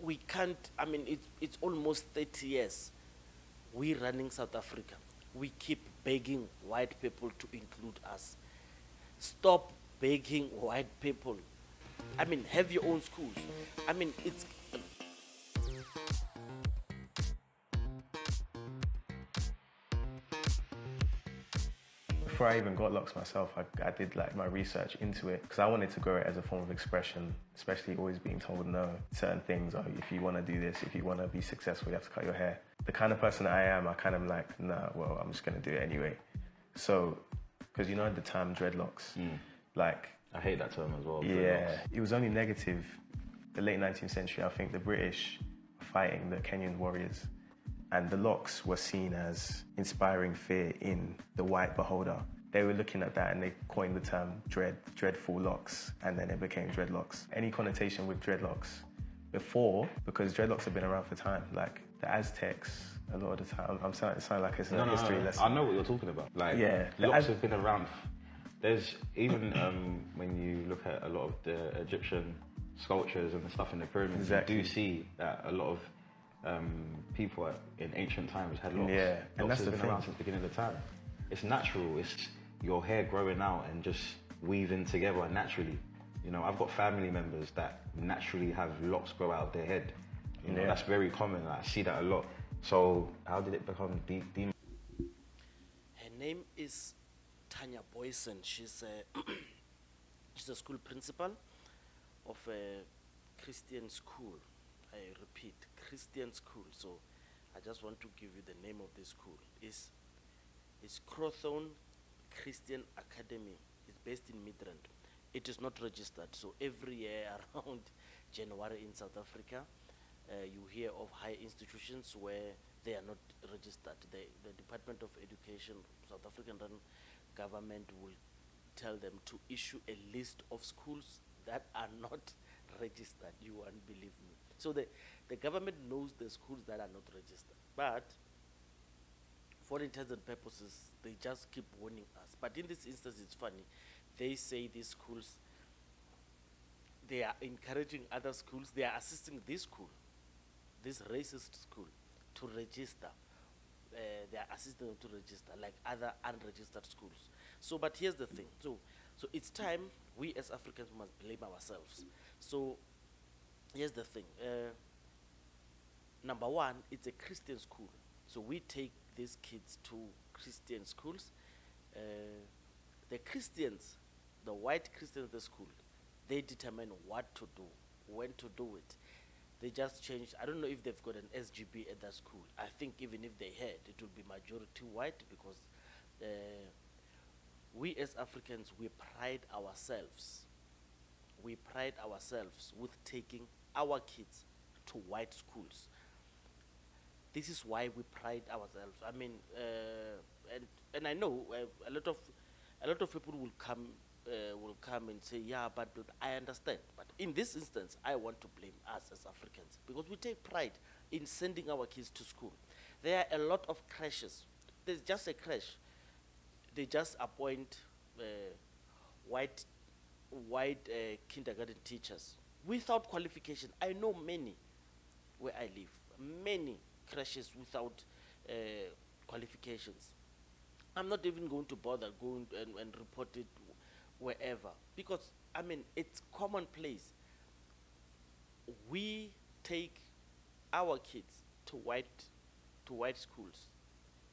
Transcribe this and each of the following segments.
we can't, I mean, it's almost 30 years. We running South Africa. We keep begging white people to include us. Stop begging white people. I mean, have your own schools. I mean, it's... Before I even got locks myself, I did like my research into it because I wanted to grow it as a form of expression, especially always being told no. Certain things, oh, if you want to do this, if you want to be successful, you have to cut your hair. The kind of person I am, I kind of like, nah, well, I'm just going to do it anyway. So, because you know at the time, dreadlocks, like... I hate that term as well. Yeah, dreadlocks. it was only negative. The late 19th century, I think the British were fighting the Kenyan warriors. And the locks were seen as inspiring fear in the white beholder. They were looking at that and they coined the term dreadful locks, and then it became dreadlocks. Any connotation with dreadlocks before, because dreadlocks have been around for time, like the Aztecs, a lot of the time, I'm sounding like it's a history lesson. I know what you're talking about. Like, yeah, locks have been around. There's even when you look at a lot of the Egyptian sculptures and the stuff in the pyramids, exactly. You do see that a lot of people in ancient times had locks. Yeah, and locks that's have been around since the beginning of the time. It's natural. It's your hair growing out and just weaving together naturally. You know, I've got family members that naturally have locks grow out of their head. You know, that's very common. I see that a lot. So how did it become Her name is Tanya Boyson. She's a school principal of a Christian school. I repeat, Christian school. So I just want to give you the name of this school. It's Crowthorne Christian Academy. It's based in Midrand. It is not registered. So every year around January in South Africa, you hear of high institutions where they are not registered. The Department of Education, South African government will tell them to issue a list of schools that are not registered. You won't believe me. So the government knows the schools that are not registered. But for intents and purposes, they just keep warning us. But in this instance, it's funny. They say these schools, they are encouraging other schools, they are assisting this school, this racist school, to register. They are assisting them to register like other unregistered schools. So, but here's the thing. So it's time we as Africans must blame ourselves. So here's the thing. Number one, it's a Christian school. So we take these kids to Christian schools. The Christians, the white Christians at the school, they determine what to do, when to do it. They just changed. I don't know if they've got an SGB at that school. I think even if they had, it would be majority white, because we as Africans, we pride ourselves. We pride ourselves with taking our kids to white schools. This is why we pride ourselves. I mean, and I know a lot of people will come and say, yeah, but I understand. But in this instance, I want to blame us as Africans, because we take pride in sending our kids to school. There are a lot of crashes. There's just a crash. They just appoint white kindergarten teachers without qualification. I know many where I live, many crashes without qualifications. I'm not even going to bother going and report it wherever, because I mean it's commonplace. We take our kids to white schools.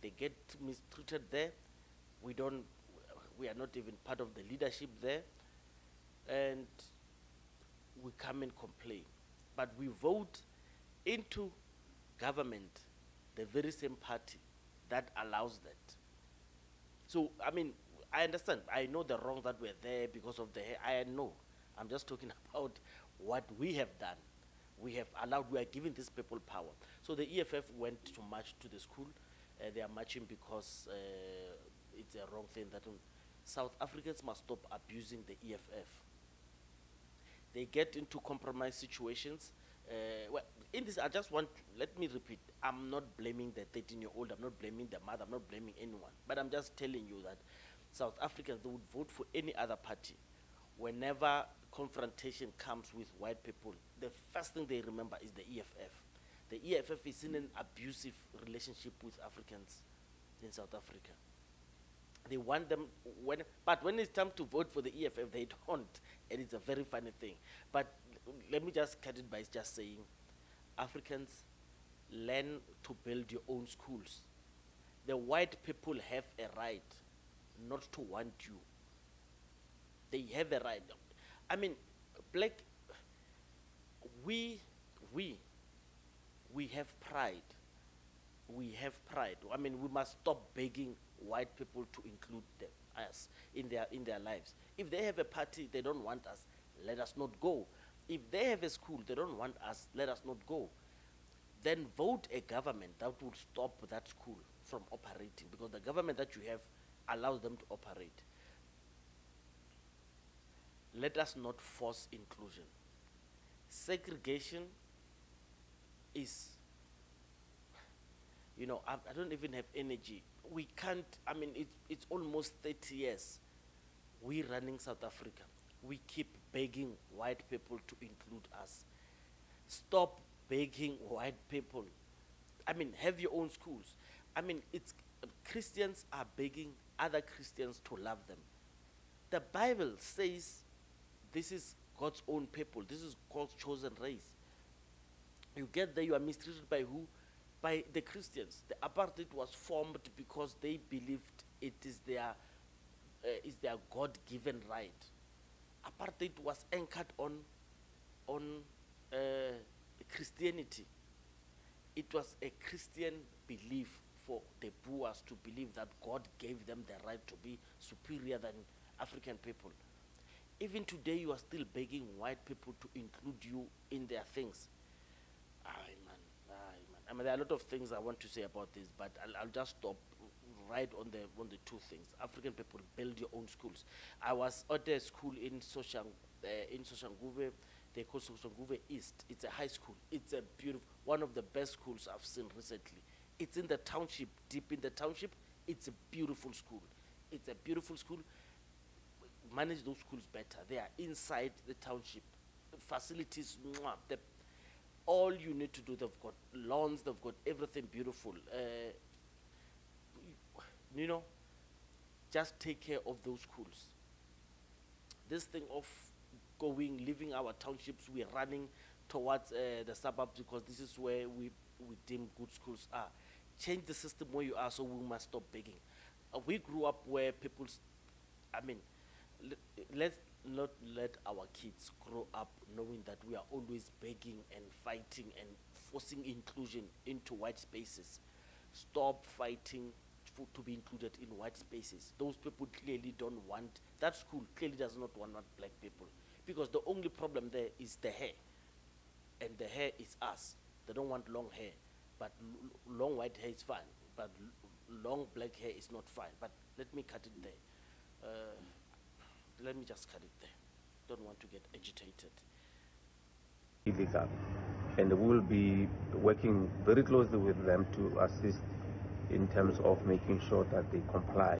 They get mistreated there. We are not even part of the leadership there, and we come and complain. But we vote into government the very same party that allows that. So, I mean, I understand. I know the wrongs that were there because of the hair. I know. I'm just talking about what we have done. We have allowed, we are giving these people power. So the EFF went to march to the school. They are marching because it's a wrong thing that South Africans must stop abusing the EFF. They get into compromise situations. Well, in this, I just want, let me repeat, I'm not blaming the 13-year-old, I'm not blaming the mother, I'm not blaming anyone, but I'm just telling you that South Africans, they would vote for any other party whenever confrontation comes with white people, the first thing they remember is the EFF. The EFF is in an abusive relationship with Africans in South Africa. They want them, but when it's time to vote for the EFF, they don't, and it's a very funny thing. But let me just cut it by just saying, Africans, learn to build your own schools. The white people have a right not to want you. They have a right. I mean, black, we have pride. We have pride. I mean, we must stop begging white people to include us in their lives. If they have a party, they don't want us, let us not go. If they have a school, they don't want us, let us not go. Then vote a government that will stop that school from operating, because the government that you have allows them to operate. Let us not force inclusion. Segregation is, you know, I don't even have energy. We can't, I mean, it's almost 30 years we running South Africa. We keep begging white people to include us. Stop begging white people. I mean, have your own schools. I mean, it's Christians are begging other Christians to love them. The Bible says this is God's own people. This is God's chosen race. You get there, you are mistreated by who? By the Christians. The apartheid was formed because they believed it is their God-given right. Apartheid was anchored on Christianity. It was a Christian belief for the Boers to believe that God gave them the right to be superior than African people. Even today, you are still begging white people to include you in their things. I mean, there are a lot of things I want to say about this, but I'll just stop right on the two things. African people, build your own schools. I was at a school in Soshanguve. They call Soshanguve East. It's a high school. It's a beautiful, one of the best schools I've seen recently. It's in the township, deep in the township. It's a beautiful school. It's a beautiful school. Manage those schools better. They are inside the township. The facilities, all you need to do, they've got lawns, they've got everything beautiful. You know, just take care of those schools. This thing of leaving our townships, we're running towards the suburbs because this is where we deem good schools are. Change the system where you are, so we must stop begging. We grew up where people, I mean, let's not let our kids grow up knowing that we are always begging and fighting and forcing inclusion into white spaces. Stop fighting to be included in white spaces. Those people clearly don't want, that school clearly does not want black people, because the only problem there is the hair, and the hair is us. They don't want long hair, but long white hair is fine, but long black hair is not fine. But let me cut it there. Let me just cut it there. Don't want to get agitated. Illegal. And we will be working very closely with them to assist in terms of making sure that they comply.